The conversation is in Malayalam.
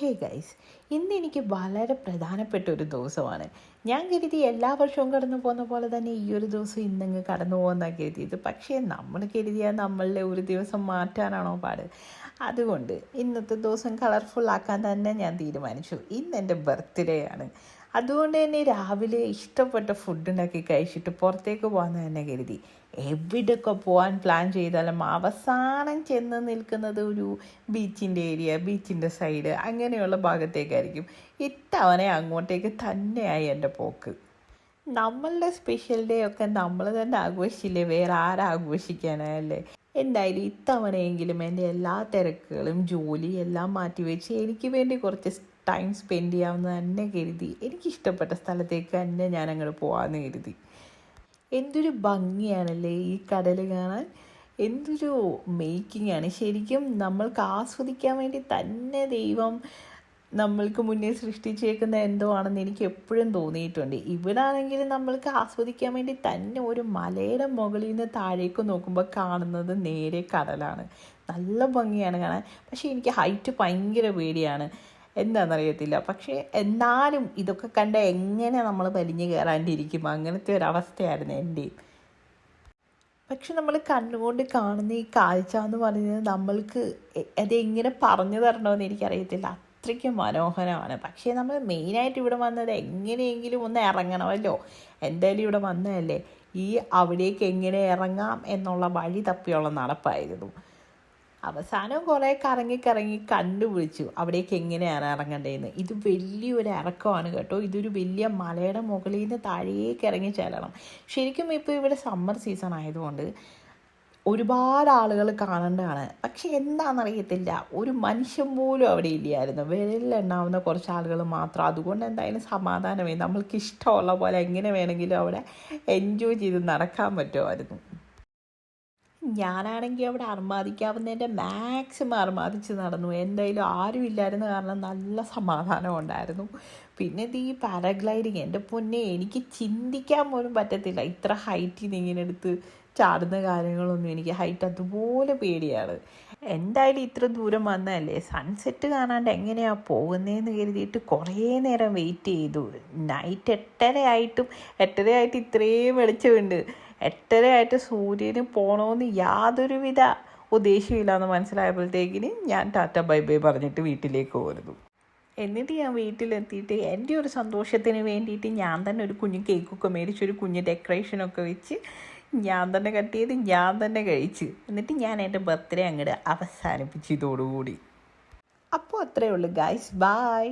ഹേ ഗൈസ്, ഇന്നെനിക്ക് വളരെ പ്രധാനപ്പെട്ട ഒരു ദിവസമാണ്. ഞാൻ കരുതി എല്ലാ വർഷവും കടന്നു പോകുന്ന പോലെ തന്നെ ഈ ഒരു ദിവസം ഇന്നങ്ങ് കടന്നു പോകുന്നതാണ് കരുതിയത്. പക്ഷേ നമ്മൾ കരുതിയാൽ നമ്മളുടെ ഒരു ദിവസം മാറ്റാനാണോ പാട്. അതുകൊണ്ട് ഇന്നത്തെ ദിവസം കളർഫുൾ ആക്കാൻ തന്നെ ഞാൻ തീരുമാനിച്ചു. ഇന്ന് എൻ്റെ ബർത്ത്ഡേ ആണ്. അതുകൊണ്ട് തന്നെ രാവിലെ ഇഷ്ടപ്പെട്ട ഫുഡ് ഉണ്ടാക്കി കഴിച്ചിട്ട് പുറത്തേക്ക് പോകാമെന്ന് തന്നെ കരുതി. എവിടെയൊക്കെ പോകാൻ പ്ലാൻ ചെയ്താലും അവസാനം ചെന്ന് നിൽക്കുന്നത് ഒരു ബീച്ചിൻ്റെ ഏരിയ, ബീച്ചിൻ്റെ സൈഡ് അങ്ങനെയുള്ള ഭാഗത്തേക്കായിരിക്കും. ഇത്തവണ അങ്ങോട്ടേക്ക് തന്നെയായി എൻ്റെ പോക്ക്. നമ്മളുടെ സ്പെഷ്യൽ ഡേ ഒക്കെ നമ്മൾ തന്നെ ആഘോഷിച്ചില്ലേ, വേറെ ആരാഘോഷിക്കാനല്ലേ. എന്തായാലും ഇത്തവണയെങ്കിലും എൻ്റെ എല്ലാ തിരക്കുകളും ജോലി എല്ലാം മാറ്റിവെച്ച് എനിക്ക് വേണ്ടി കുറച്ച് ടൈം സ്പെൻഡ് ചെയ്യാമെന്ന് തന്നെ കരുതി. എനിക്കിഷ്ടപ്പെട്ട സ്ഥലത്തേക്ക് തന്നെ ഞാൻ അങ്ങോട്ട് പോകാമെന്ന് കരുതി. എന്തൊരു ഭംഗിയാണല്ലേ ഈ കടൽ കാണാൻ, എന്തൊരു മേക്കിംഗ് ആണ്. ശരിക്കും നമ്മൾക്ക് ആസ്വദിക്കാൻ വേണ്ടി തന്നെ ദൈവം നമ്മൾക്ക് മുന്നേ സൃഷ്ടിച്ചേക്കുന്ന എന്തോ ആണെന്ന് എനിക്ക് എപ്പോഴും തോന്നിയിട്ടുണ്ട്. ഇവിടെ ആണെങ്കിൽ നമ്മൾക്ക് ആസ്വദിക്കാൻ വേണ്ടി തന്നെ ഒരു മലയുടെ മുകളിൽ നിന്ന് താഴേക്ക് നോക്കുമ്പോൾ കാണുന്നത് നേരെ കടലാണ്. നല്ല ഭംഗിയാണ് കാണാൻ. പക്ഷേ എനിക്ക് ഹൈറ്റ് ഭയങ്കര പേടിയാണ്, എന്താണെന്നറിയത്തില്ല. പക്ഷേ എന്നാലും ഇതൊക്കെ കണ്ട എങ്ങനെ നമ്മൾ വലിഞ്ഞു കയറാണ്ടിരിക്കും, അങ്ങനത്തെ ഒരവസ്ഥയായിരുന്നു എൻ്റെയും. പക്ഷെ നമ്മൾ കണ്ണുകൊണ്ട് കാണുന്ന ഈ കാഴ്ച എന്ന് പറയുന്നത് നമ്മൾക്ക് അതെങ്ങനെ പറഞ്ഞു തരണമെന്ന് എനിക്കറിയത്തില്ല, അത്രയ്ക്കും മനോഹരമാണ്. പക്ഷേ നമ്മൾ മെയിനായിട്ട് ഇവിടെ വന്നത് എങ്ങനെയെങ്കിലും ഒന്ന് ഇറങ്ങണമല്ലോ. എന്തായാലും ഇവിടെ വന്നതല്ലേ, ഈ അവിടേക്ക് എങ്ങനെ ഇറങ്ങാം എന്നുള്ള വഴി തപ്പിയുള്ള നടപ്പായിരുന്നു. അവസാനം കുറേ കറങ്ങി കണ്ടുപിടിച്ചു അവിടേക്ക് എങ്ങനെയാണ് ഇറങ്ങേണ്ടതെന്ന്. ഇത് വലിയൊരു ഇറക്കമാണ് കേട്ടോ. ഇതൊരു വലിയ മലയുടെ മുകളിൽ നിന്ന് താഴേക്ക് ഇറങ്ങി ചെല്ലണം. ശരിക്കും ഇപ്പോൾ ഇവിടെ സമ്മർ സീസൺ ആയതുകൊണ്ട് ഒരുപാട് ആളുകൾ കാണേണ്ടതാണ്. പക്ഷെ എന്താണെന്നറിയത്തില്ല, ഒരു മനുഷ്യൻ പോലും അവിടെ ഇല്ലായിരുന്നു. വിരലിലെണ്ണാവുന്ന കുറച്ച് ആളുകൾ മാത്രം. അതുകൊണ്ട് എന്തായാലും സമാധാനമേ, നമ്മൾക്ക് ഇഷ്ടമുള്ള പോലെ എങ്ങനെ വേണമെങ്കിലും അവിടെ എൻജോയ് ചെയ്ത് നടക്കാൻ പറ്റുമായിരുന്നു. ഞാനാണെങ്കിൽ അവിടെ അർമാദിക്കാവുന്നതിൻ്റെ മാക്സിമം അർമാദിച്ച് നടന്നു. എന്തായാലും ആരും ഇല്ലായിരുന്ന കാരണം നല്ല സമാധാനം ഉണ്ടായിരുന്നു. പിന്നെ ഇത് ഈ പാരാഗ്ലൈഡിങ്, എൻ്റെ പൊന്നെ, എനിക്ക് ചിന്തിക്കാൻ പോലും പറ്റത്തില്ല. ഇത്ര ഹൈറ്റിൽ നിന്ന് ഇങ്ങനെ എടുത്ത് ചാടുന്ന കാര്യങ്ങളൊന്നും, എനിക്ക് ഹൈറ്റ് അതുപോലെ പേടിയാണ്. എന്തായാലും ഇത്ര ദൂരം വന്നതല്ലേ, സൺസെറ്റ് കാണാണ്ട് എങ്ങനെയാണ് പോകുന്നതെന്ന് കരുതിയിട്ട് കുറേ നേരം വെയിറ്റ് ചെയ്തു. നൈറ്റ് 8:30 ഇത്രയും വെളിച്ചമുണ്ട്. 8:30 സൂര്യന് പോകണമെന്ന് യാതൊരുവിധ ഉദ്ദേശമില്ലാന്ന് മനസ്സിലായപ്പോഴത്തേക്കിന് ഞാൻ ടാറ്റ ബൈ ബൈ പറഞ്ഞിട്ട് വീട്ടിലേക്ക് പോരുന്നു. എന്നിട്ട് ഞാൻ വീട്ടിലെത്തിയിട്ട് എൻ്റെ ഒരു സന്തോഷത്തിന് വേണ്ടിയിട്ട് ഞാൻ തന്നെ ഒരു കുഞ്ഞു കേക്കൊക്കെ മേടിച്ച് ഒരു കുഞ്ഞു ഡെക്കറേഷനൊക്കെ വെച്ച് ഞാൻ തന്നെ കട്ട് ചെയ്ത് ഞാൻ തന്നെ കഴിച്ച്, എന്നിട്ട് ഞാൻ എൻ്റെ ബർത്ത്ഡേ അങ്ങോട്ട് അവസാനിപ്പിച്ചു ഇതോടുകൂടി. അപ്പോൾ അത്രയേ ഉള്ളൂ ഗൈസ്, ബായ്.